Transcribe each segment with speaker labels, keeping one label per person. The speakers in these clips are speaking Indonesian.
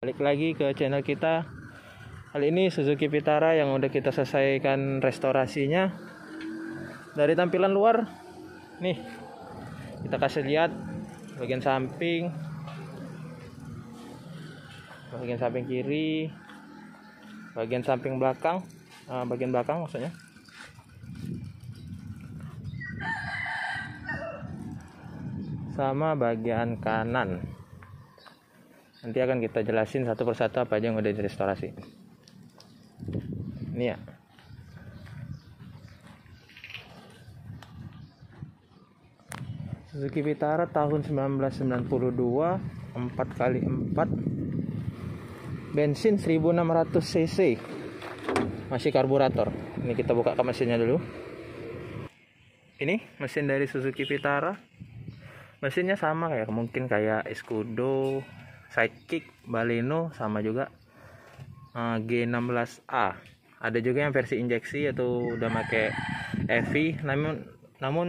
Speaker 1: Balik lagi ke channel kita. Kali ini Suzuki Vitara yang udah kita selesaikan restorasinya. Dari tampilan luar, nih kita kasih lihat bagian samping kiri, bagian samping belakang, bagian belakang maksudnya. Sama bagian kanan. Nanti akan kita jelasin satu persatu apa aja yang udah direstorasi. Ini ya. Suzuki Vitara tahun 1992, 4x4, bensin 1600 cc, masih karburator. Ini kita buka kap mesinnya dulu. Ini mesin dari Suzuki Vitara. Mesinnya sama mungkin kayak Escudo, Sidekick, Baleno, sama juga G16A. Ada juga yang versi injeksi atau udah pakai EV. Namun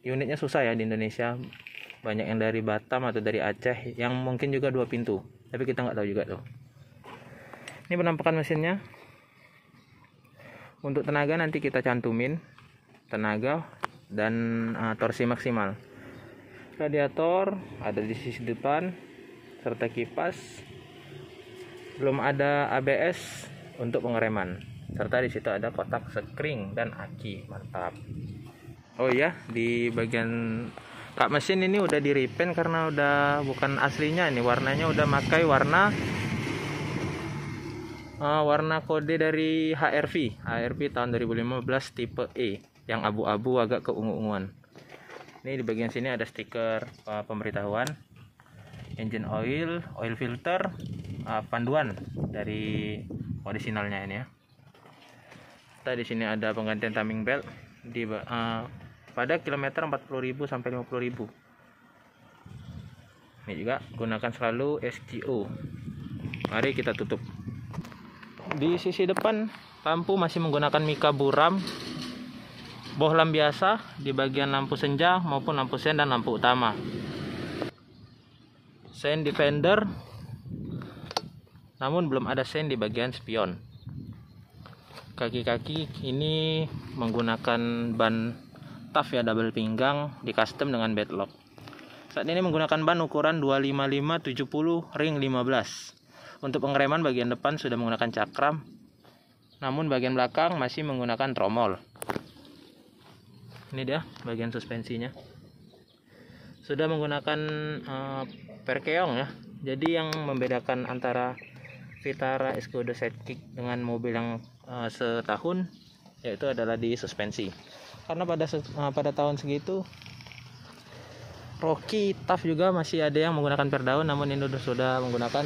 Speaker 1: unitnya susah ya di Indonesia. Banyak yang dari Batam atau dari Aceh, yang mungkin juga 2 pintu. Tapi kita nggak tahu juga tuh. Ini penampakan mesinnya. Untuk tenaga nanti kita cantumin tenaga dan torsi maksimal. Radiator ada di sisi depan serta kipas. Belum ada ABS untuk pengereman. Serta di situ ada kotak sekring dan aki. Mantap. Oh iya, di bagian kap mesin ini udah di repaint karena udah bukan aslinya. Ini warnanya udah pakai warna kode dari HRV tahun 2015 tipe E yang abu-abu agak keungu-unguan. Ini di bagian sini ada stiker pemberitahuan, engine oil filter, panduan dari orisinalnya ini ya. Di sini ada penggantian timing belt di pada kilometer 40.000 sampai 50.000. Ini juga gunakan selalu STO. Mari kita tutup. Di sisi depan lampu masih menggunakan mika buram, bohlam biasa di bagian lampu senja maupun lampu sen dan lampu utama. Sen defender, namun belum ada sen di bagian spion. Kaki-kaki ini menggunakan ban TAF ya, double pinggang, di custom dengan bedlock. Saat ini menggunakan ban ukuran 255/70 ring 15. Untuk pengereman bagian depan sudah menggunakan cakram, namun bagian belakang masih menggunakan tromol. Ini dia bagian suspensinya. Sudah menggunakan perkeong ya. Jadi yang membedakan antara Vitara, Escudo, Sidekick dengan mobil yang setahun yaitu adalah di suspensi. Karena pada tahun segitu Rocky, TAF juga masih ada yang menggunakan perdaun, namun ini sudah menggunakan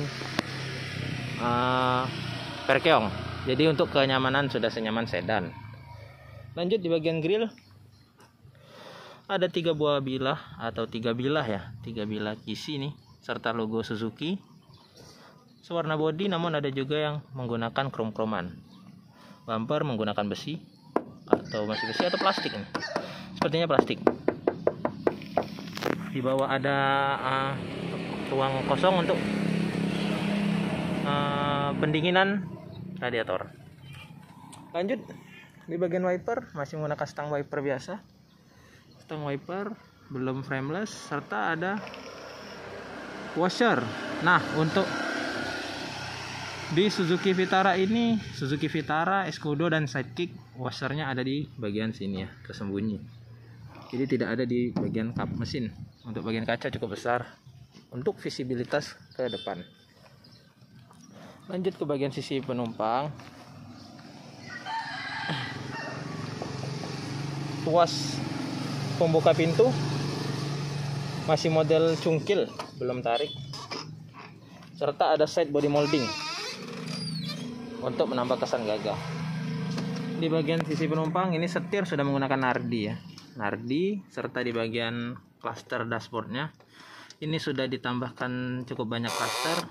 Speaker 1: perkeong. Jadi untuk kenyamanan sudah senyaman sedan. Lanjut di bagian grill. Ada 3 buah bilah atau 3 bilah ya, 3 bilah kisi nih, serta logo Suzuki. Sewarna bodi, namun ada juga yang menggunakan krom-kroman. Bumper menggunakan besi atau masih besi atau plastik nih. Sepertinya plastik. Di bawah ada ruang kosong untuk pendinginan radiator. Lanjut di bagian wiper masih menggunakan stang wiper biasa. Stang wiper belum frameless, serta ada washer. Nah, untuk di Suzuki Vitara ini, Suzuki Vitara, Escudo dan Sidekick, washernya ada di bagian sini ya, tersembunyi. Jadi tidak ada di bagian kap mesin. Untuk bagian kaca cukup besar untuk visibilitas ke depan. Lanjut ke bagian sisi penumpang. Tuas pembuka pintu masih model cungkil, belum tarik. Serta ada side body molding untuk menambah kesan gagah. Di bagian sisi penumpang ini setir sudah menggunakan Nardi ya. Nardi, serta di bagian cluster dashboardnya ini sudah ditambahkan cukup banyak cluster.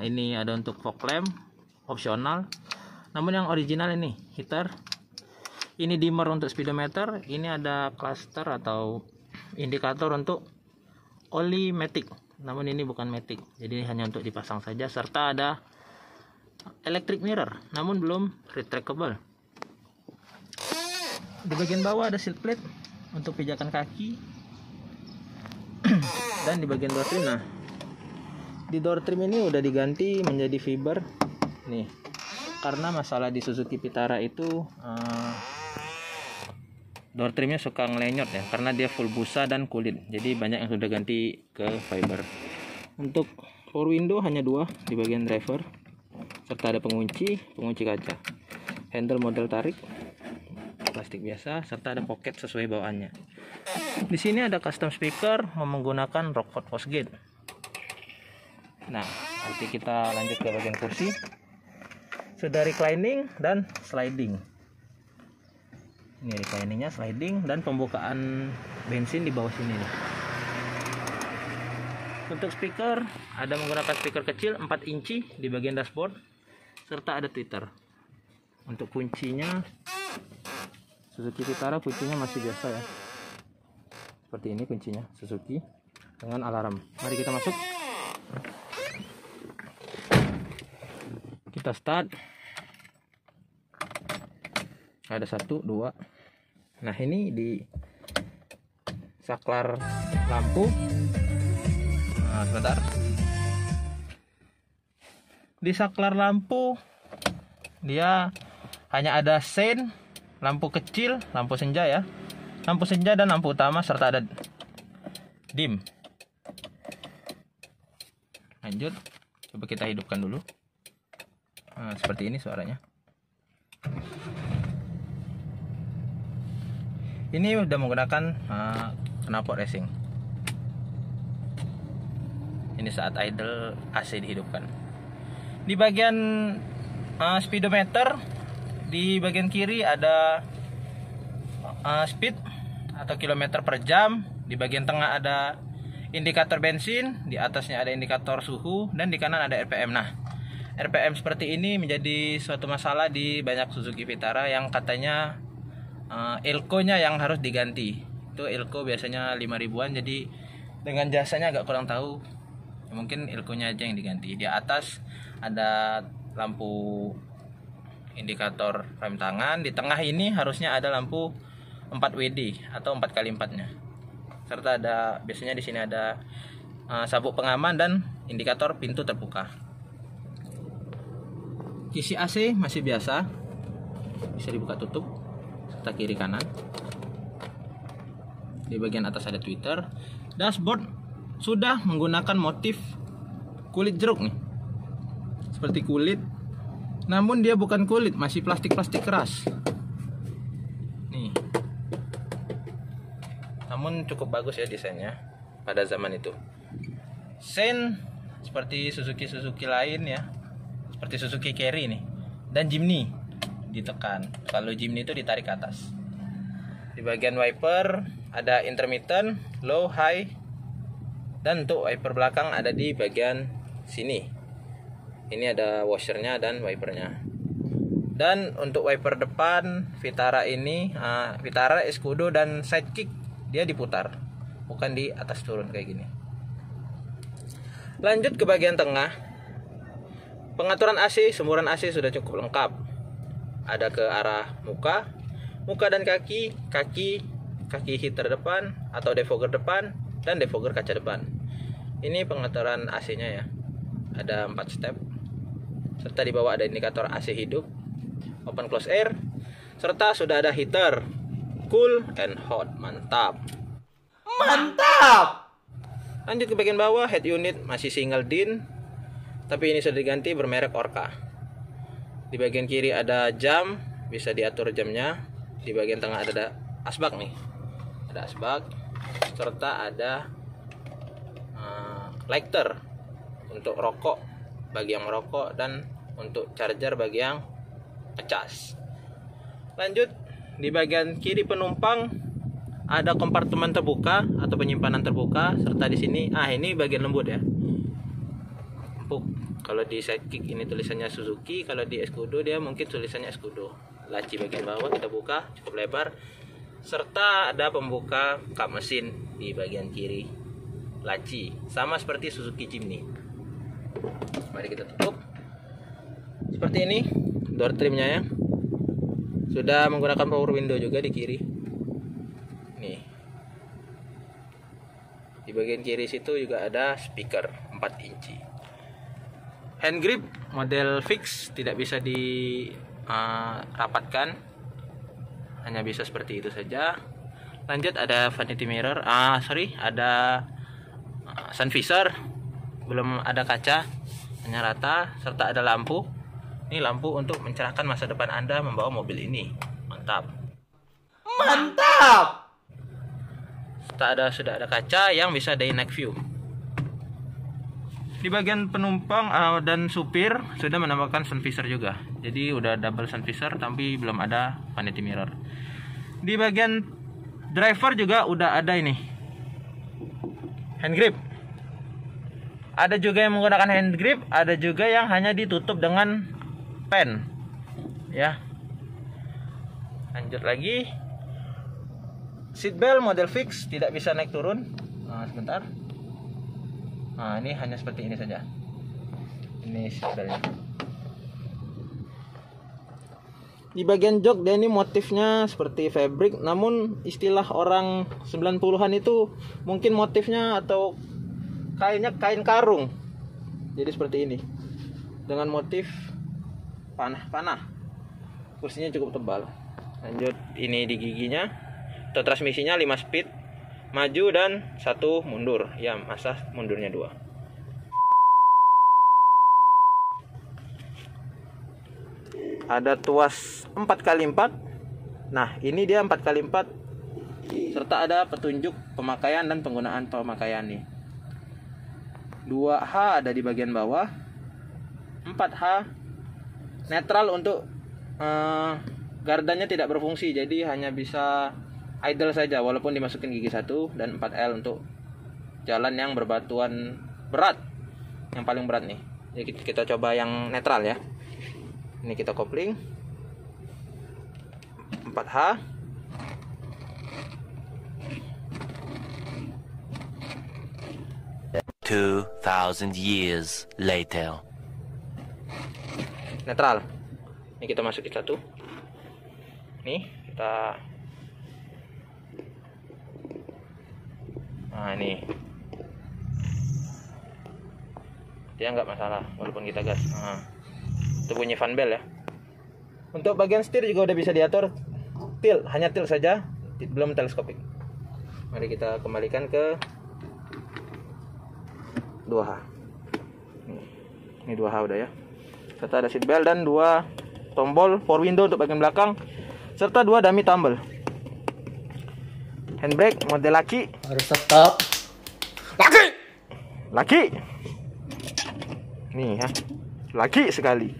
Speaker 1: Ini ada untuk fog lamp opsional, namun yang original ini heater. Ini dimmer untuk speedometer. Ini ada cluster atau indikator untuk oli matic namun ini bukan matic, jadi hanya untuk dipasang saja. Serta ada electric mirror, namun belum retractable. Di bagian bawah ada seat plate untuk pijakan kaki. Dan di bagian door trim, nah di door trim ini udah diganti menjadi fiber nih, karena masalah di Suzuki Vitara itu door trimnya suka ngelenyot ya, karena dia full busa dan kulit, jadi banyak yang sudah ganti ke fiber. Untuk power window hanya 2 di bagian driver, serta ada pengunci kaca, handle model tarik plastik biasa, serta ada pocket sesuai bawaannya. Di sini ada custom speaker menggunakan Rockford Fosgate. Nah, nanti kita lanjut ke bagian kursi. Sudah reclining dan sliding. Ini recliningnya, sliding, dan pembukaan bensin di bawah sini nih. Untuk speaker ada menggunakan speaker kecil 4 inci di bagian dashboard, serta ada tweeter. Untuk kuncinya Suzuki Vitara, kuncinya masih biasa ya, seperti ini kuncinya Suzuki dengan alarm. Mari kita masuk, kita start. Ada 1, 2. Nah, ini di saklar lampu. Nah, sebentar. Di saklar lampu dia hanya ada sein, lampu kecil, lampu senja ya, lampu senja dan lampu utama, serta ada dim. Lanjut, coba kita hidupkan dulu. Nah, seperti ini suaranya. Ini udah menggunakan knalpot racing. Ini saat idle AC dihidupkan. Di bagian speedometer, di bagian kiri ada speed atau kilometer per jam. Di bagian tengah ada indikator bensin, di atasnya ada indikator suhu, dan di kanan ada RPM. Nah, RPM seperti ini menjadi suatu masalah di banyak Suzuki Vitara yang katanya elko-nya yang harus diganti. Itu elko biasanya 5 ribuan, jadi dengan jasanya agak kurang tahu. Mungkin elko-nya aja yang diganti. Di atas ada lampu indikator rem tangan. Di tengah ini harusnya ada lampu 4 WD atau 4x4-nya. Serta ada, biasanya di sini ada sabuk pengaman dan indikator pintu terbuka. Kisi AC masih biasa, bisa dibuka tutup, serta kiri kanan. Di bagian atas ada tweeter. Dashboard sudah menggunakan motif kulit jeruk nih, seperti kulit, namun dia bukan kulit, masih plastik keras nih. Namun cukup bagus ya desainnya pada zaman itu. Sein seperti Suzuki lain ya, seperti Suzuki Carry nih, dan Jimny ditekan. Kalau Jimny itu ditarik ke atas. Di bagian wiper ada intermittent, low, high, dan untuk wiper belakang ada di bagian sini. Ini ada washernya dan wipernya. Dan untuk wiper depan Vitara ini, Vitara, Escudo, dan Sidekick, dia diputar, bukan di atas turun kayak gini. Lanjut ke bagian tengah. Pengaturan AC, semburan AC sudah cukup lengkap. Ada ke arah muka dan kaki heater depan atau defogger depan, dan defogger kaca depan. Ini pengaturan AC-nya ya. Ada 4 step. Serta di bawah ada indikator AC hidup, open close air, serta sudah ada heater, cool and hot. Mantap. Lanjut ke bagian bawah, head unit masih single DIN, tapi ini sudah diganti bermerek Orca. Di bagian kiri ada jam, bisa diatur jamnya. Di bagian tengah ada asbak nih, ada asbak, serta ada lighter untuk rokok bagi yang merokok, dan untuk charger bagi yang ngecas. Lanjut, di bagian kiri penumpang ada kompartemen terbuka atau penyimpanan terbuka, serta di sini ini bagian lembut ya, empuk. Kalau di Sidekick ini tulisannya Suzuki, kalau di Escudo dia mungkin tulisannya Escudo. Laci bagian bawah kita buka, cukup lebar, serta ada pembuka kap mesin di bagian kiri. laci, sama seperti Suzuki Jimny. Mari kita tutup. Seperti ini door trimnya ya. Sudah menggunakan power window juga di kiri. Nih. Di bagian kiri situ juga ada speaker 4 inci. Hand grip model fix, tidak bisa dirapatkan, hanya bisa seperti itu saja. Lanjut ada vanity mirror, ada sun visor, belum ada kaca, hanya rata, serta ada lampu. Ini lampu untuk mencerahkan masa depan Anda membawa mobil ini. Mantap. Mantap. Sudah ada kaca yang bisa day night view. Di bagian penumpang dan supir sudah menambahkan sun visor juga. Jadi udah double sun visor tapi belum ada vanity mirror. Di bagian driver juga udah ada ini hand grip. Ada juga yang menggunakan hand grip, ada juga yang hanya ditutup dengan pen. Ya. Lanjut lagi. Seat belt model fix, tidak bisa naik turun. Sebentar. Ini hanya seperti ini saja. Ini seat beltnya. Di bagian jok dia ini motifnya seperti fabric, namun istilah orang 90-an itu mungkin motifnya atau kainnya kain karung. Jadi seperti ini. Dengan motif panah. Kursinya cukup tebal. Lanjut, ini di giginya. Untuk transmisinya 5 speed, maju dan 1 mundur. Ya, masa mundurnya 2. Ada tuas 4x4. Nah, ini dia 4x4 serta ada petunjuk pemakaian dan penggunaan pemakaian nih. 2H ada di bagian bawah. 4H netral untuk gardanya tidak berfungsi, jadi hanya bisa idle saja walaupun dimasukin gigi 1, dan 4L untuk jalan yang berbatuan berat, yang paling berat nih. Jadi kita coba yang netral ya. Ini kita kopling 4H.
Speaker 2: Two 2,000 years later.
Speaker 1: Netral. Ini kita masukin 1. Nih kita. Nah ini dia nggak masalah walaupun kita gas. Itu bunyi fan bell ya. Untuk bagian setir juga udah bisa diatur tilt, hanya tilt saja, belum teleskopik. Mari kita kembalikan ke 2H. Ini 2H udah ya. Serta ada seat belt dan 2 tombol power window untuk bagian belakang, serta 2 dummy tumble. Handbrake model laki.
Speaker 3: Harus tetap
Speaker 1: Laki. Nih ya. Laki sekali.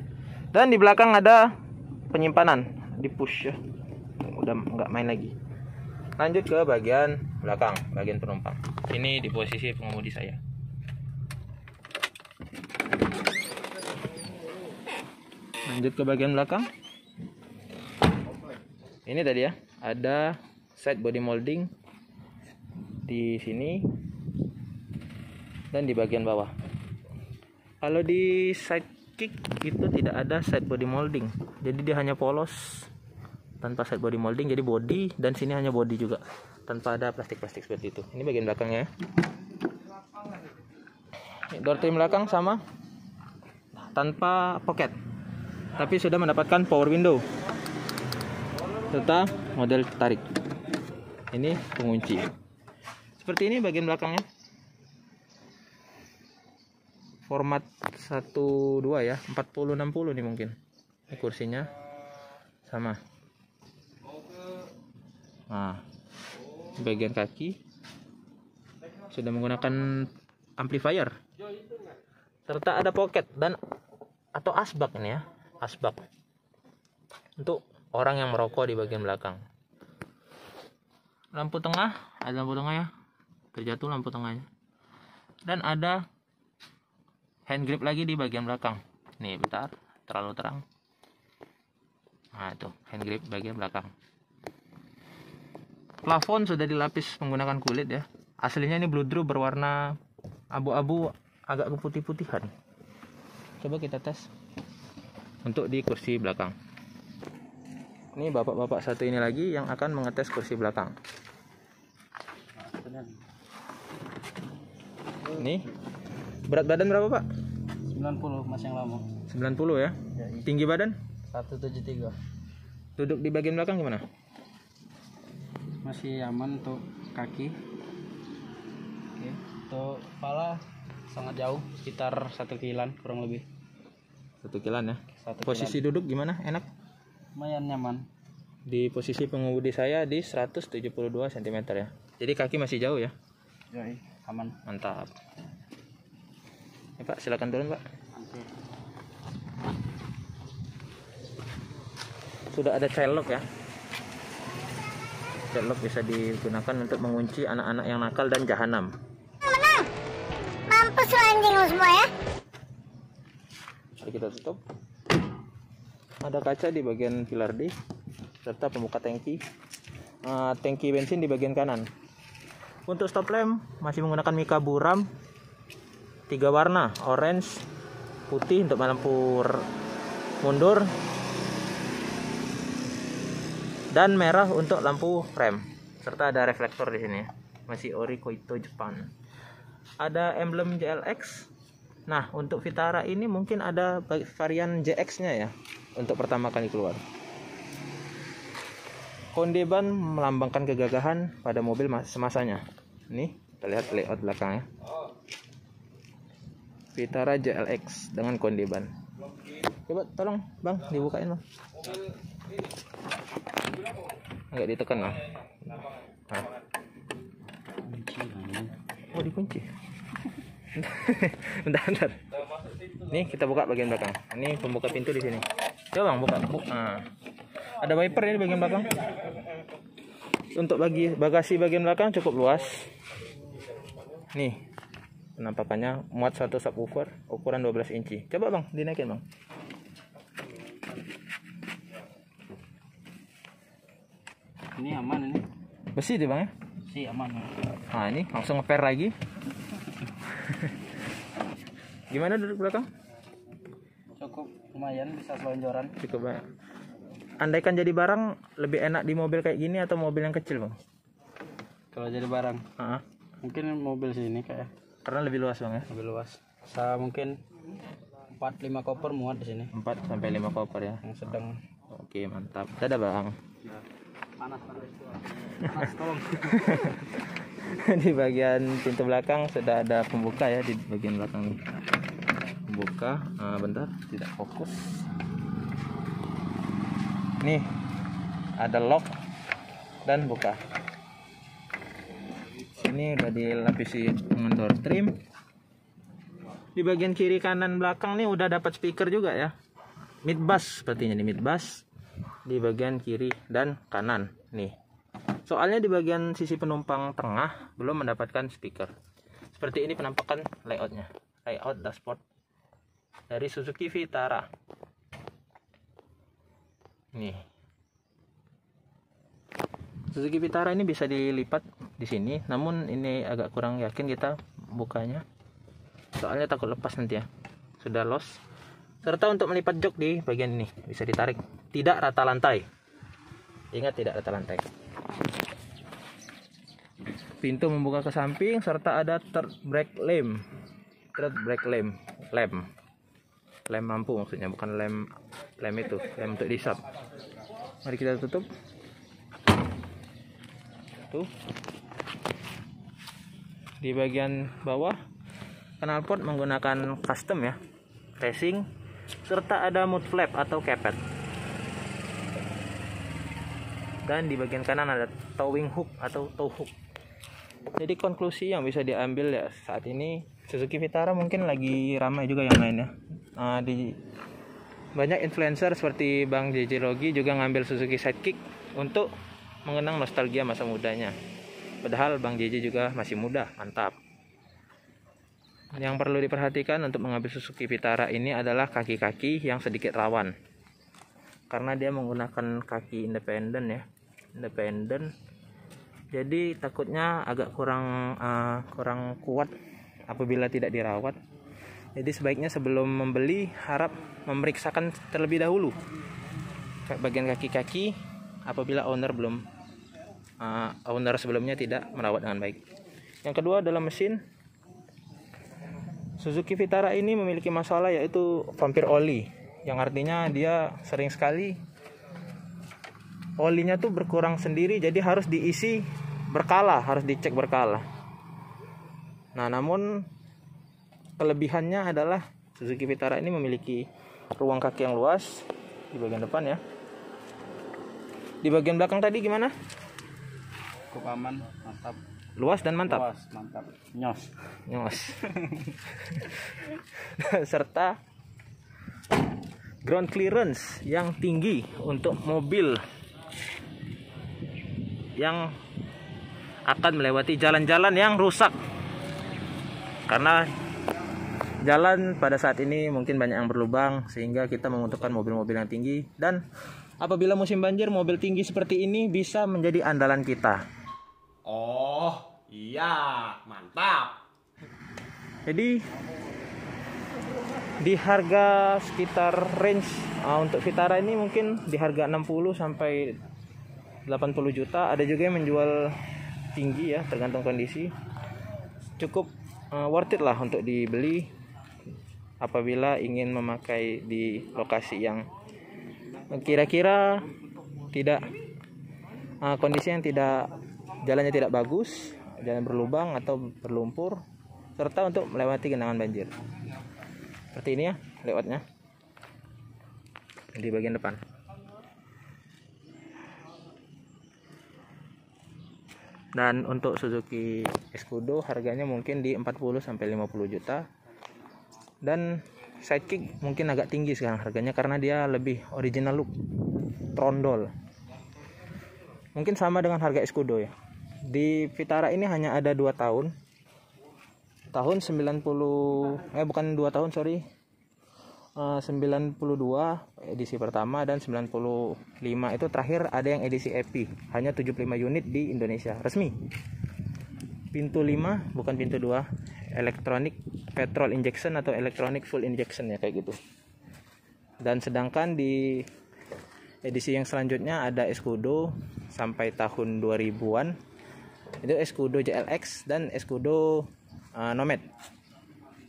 Speaker 1: Dan di belakang ada penyimpanan, di push ya. Udah nggak main lagi. Lanjut ke bagian belakang, bagian penumpang. Ini di posisi pengemudi saya. Lanjut ke bagian belakang. Ini tadi ya, ada side body molding di sini dan di bagian bawah. Kalau di side kick itu tidak ada side body molding, jadi dia hanya polos tanpa side body molding, jadi body dan sini hanya body juga tanpa ada plastik-plastik seperti itu. Ini bagian belakangnya. Door trim belakang sama tanpa pocket, tapi sudah mendapatkan power window serta model tarik. Ini pengunci. Seperti ini bagian belakangnya. Format 12 ya, 40-60 nih mungkin. Ini kursinya sama. Nah, bagian kaki sudah menggunakan amplifier. Serta ada pocket dan atau asbak ini ya, asbak. Untuk orang yang merokok di bagian belakang. Lampu tengah, ada lampu tengah ya. Terjatuh lampu tengahnya. Dan ada hand grip lagi di bagian belakang. Nih, bentar, terlalu terang. Nah, itu hand grip bagian belakang. Plafon sudah dilapis menggunakan kulit ya. Aslinya ini Bludru berwarna abu-abu agak keputih-putihan. Coba kita tes untuk di kursi belakang. Ini bapak-bapak satu ini lagi yang akan mengetes kursi belakang. Ini berat badan berapa Pak?
Speaker 3: 90, masih yang lama.
Speaker 1: 90 ya. Tinggi badan?
Speaker 3: 173.
Speaker 1: Duduk di bagian belakang gimana?
Speaker 3: Masih aman untuk kaki. Oke, untuk kepala sangat jauh, sekitar 1 kilan kurang lebih.
Speaker 1: 1 kilan ya.
Speaker 3: 1
Speaker 1: Posisi duduk gimana? Enak?
Speaker 3: lumayan nyaman.
Speaker 1: Di posisi pengemudi saya di 172 cm ya. Jadi kaki masih jauh ya.
Speaker 3: Yoi, aman.
Speaker 1: Mantap. Ya, Pak, silakan turun Pak.
Speaker 3: Oke.
Speaker 1: Sudah ada child lock ya. Child lock bisa digunakan untuk mengunci anak-anak yang nakal dan jahanam.
Speaker 4: Mampus lo anjing lo semua ya.
Speaker 1: Mari kita tutup. Ada kaca di bagian pilar D serta pembuka tangki. Tangki bensin di bagian kanan. Untuk stop lamp masih menggunakan mika buram 3 warna, orange, putih untuk lampu mundur, dan merah untuk lampu rem. Serta ada reflektor di sini. Masih ori Koito Jepang. Ada emblem JLX. Nah, untuk Vitara ini mungkin ada varian JX-nya ya, untuk pertama kali keluar. Konde ban melambangkan kegagahan pada mobil semasanya. Nih, kita lihat layout belakangnya. Vitara JLX dengan konde ban. Coba tolong Bang, dibukain Bang. Agak ditekan lah. Nah. Oh, dikunci. Bentar. Nih kita buka bagian belakang. Ini pembuka pintu di sini. Coba Bang buka. Nah. Ada wiper ya di bagian belakang. Untuk bagasi bagian belakang cukup luas. Nih penampakannya, muat satu subwoofer ukuran 12 inci. Coba Bang dinaikin Bang.
Speaker 3: Ini aman ini.
Speaker 1: Besi deh Bang ya.
Speaker 3: Sih aman.
Speaker 1: Nah ini langsung ngeper lagi. Gimana duduk belakang?
Speaker 3: Cukup lumayan, bisa selonjoran.
Speaker 1: Cukup banyak. Andaikan jadi barang, lebih enak di mobil kayak gini atau mobil yang kecil Bang?
Speaker 3: Kalau jadi barang, mungkin mobil sini kayak.
Speaker 1: Karena lebih luas Bang ya.
Speaker 3: Lebih luas. Bisa mungkin 4-5 koper muat di sini.
Speaker 1: 4 sampai 5 koper ya.
Speaker 3: Yang sedang.
Speaker 1: Oke, mantap. Dadah Bang.
Speaker 3: Panas tolong.
Speaker 1: Di bagian pintu belakang sudah ada pembuka ya, di bagian belakang nih. Pembuka. Bentar, tidak fokus. Nih, ada lock dan buka. Sini udah dilapisi dengan door trim. Di bagian kiri kanan belakang nih udah dapat speaker juga ya. Mid bass sepertinya nih, mid bass di bagian kiri dan kanan nih. Soalnya di bagian sisi penumpang tengah belum mendapatkan speaker. Seperti ini penampakan layoutnya. Layout dashboard dari Suzuki Vitara. Nih. Suzuki Vitara ini bisa dilipat di sini, namun ini agak kurang yakin kita bukanya. Soalnya takut lepas nanti ya. Sudah los. Serta untuk melipat jok di bagian ini bisa ditarik. Tidak rata lantai. Ingat, tidak rata lantai. Pintu membuka ke samping serta ada third brake lamp. Third brake lamp. Lem lampu maksudnya, bukan lem itu, lem untuk disap. Mari kita tutup. Tuh. Di bagian bawah knalpot menggunakan custom ya, racing, serta ada mud flap atau kepet. Dan di bagian kanan ada towing hook atau tow hook. Jadi konklusi yang bisa diambil ya, saat ini Suzuki Vitara mungkin lagi ramai juga yang main ya. Banyak influencer seperti Bang JJ Logi juga ngambil Suzuki Sidekick untuk mengenang nostalgia masa mudanya. Padahal Bang JJ juga masih muda, mantap. Yang perlu diperhatikan untuk mengambil Suzuki Vitara ini adalah kaki-kaki yang sedikit rawan. Karena dia menggunakan kaki independen ya. Independen jadi takutnya agak kurang kuat apabila tidak dirawat. Jadi sebaiknya sebelum membeli harap memeriksakan terlebih dahulu bagian kaki-kaki apabila owner sebelumnya tidak merawat dengan baik. Yang kedua adalah mesin. Suzuki Vitara ini memiliki masalah yaitu vampir oli, yang artinya dia sering sekali olinya tuh berkurang sendiri, jadi harus diisi berkala, harus dicek berkala. Nah, namun kelebihannya adalah Suzuki Vitara ini memiliki ruang kaki yang luas di bagian depan ya. Di bagian belakang tadi gimana?
Speaker 3: Cukup aman, mantap.
Speaker 1: Luas dan mantap.
Speaker 3: Luas, mantap. Nyos.
Speaker 1: Serta ground clearance yang tinggi untuk mobil yang akan melewati jalan-jalan yang rusak. Karena jalan pada saat ini mungkin banyak yang berlubang, sehingga kita membutuhkan mobil-mobil yang tinggi. Dan apabila musim banjir, mobil tinggi seperti ini bisa menjadi andalan kita.
Speaker 3: Oh iya, mantap.
Speaker 1: Jadi di harga sekitar range untuk Vitara ini mungkin di harga 60 sampai 80 juta. Ada juga yang menjual tinggi ya, tergantung kondisi. Cukup worth it lah untuk dibeli apabila ingin memakai di lokasi yang kira-kira tidak kondisi yang tidak, jalannya tidak bagus, jalan berlubang atau berlumpur, serta untuk melewati genangan banjir. Seperti ini ya lewatnya di bagian depan. Dan untuk Suzuki Escudo harganya mungkin di 40 sampai 50 juta. Dan sidekick mungkin agak tinggi sekarang harganya karena dia lebih original look, trondol. Mungkin sama dengan harga Escudo ya. Di Vitara ini hanya ada 2 tahun. Tahun 92 edisi pertama dan 95 itu terakhir ada yang edisi EP, hanya 75 unit di Indonesia resmi. Pintu 5 bukan pintu 2, electronic petrol injection atau electronic full injection ya, kayak gitu. Dan sedangkan di edisi yang selanjutnya ada Escudo sampai tahun 2000-an, itu Escudo JLX dan Escudo Nomad.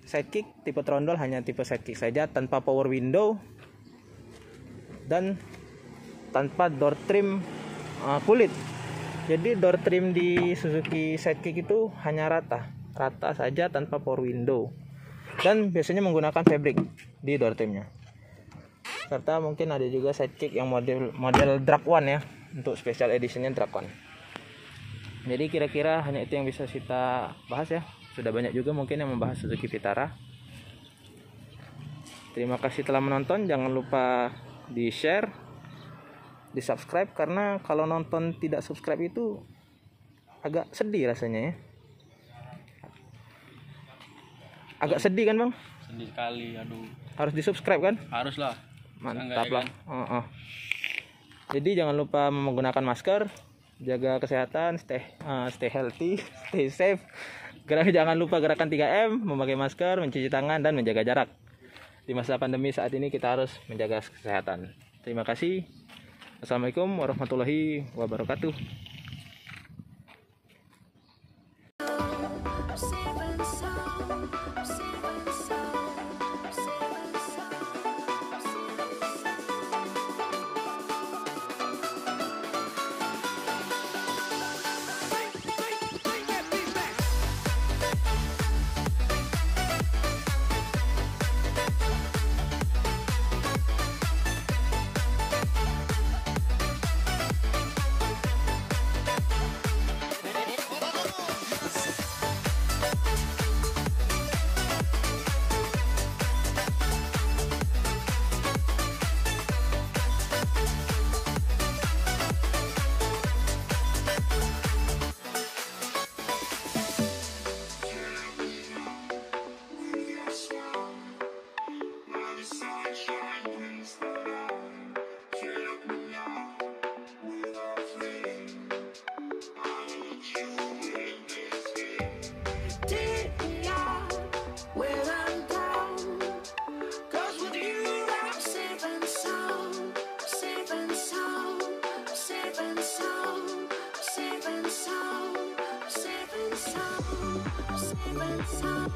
Speaker 1: Sidekick tipe trondol hanya tipe sidekick saja, tanpa power window dan tanpa door trim kulit. Jadi door trim di Suzuki Sidekick itu hanya rata saja tanpa power window, dan biasanya menggunakan fabric di door trimnya. Serta mungkin ada juga Sidekick yang model Drag One ya, untuk special editionnya Drag One. Jadi kira-kira hanya itu yang bisa kita bahas ya. Sudah banyak juga mungkin yang membahas Suzuki Vitara. Terima kasih telah menonton. Jangan lupa di share, di subscribe, karena kalau nonton tidak subscribe itu agak sedih rasanya ya. Agak sedih kan bang?
Speaker 3: Sedih sekali, aduh.
Speaker 1: Harus di subscribe kan?
Speaker 3: Harus lah.
Speaker 1: Mantap lah. Jadi jangan lupa menggunakan masker, jaga kesehatan, stay healthy, stay safe. Jangan lupa gerakan 3M, memakai masker, mencuci tangan, dan menjaga jarak. Di masa pandemi saat ini kita harus menjaga kesehatan. Terima kasih. Assalamualaikum warahmatullahi wabarakatuh.
Speaker 4: Saving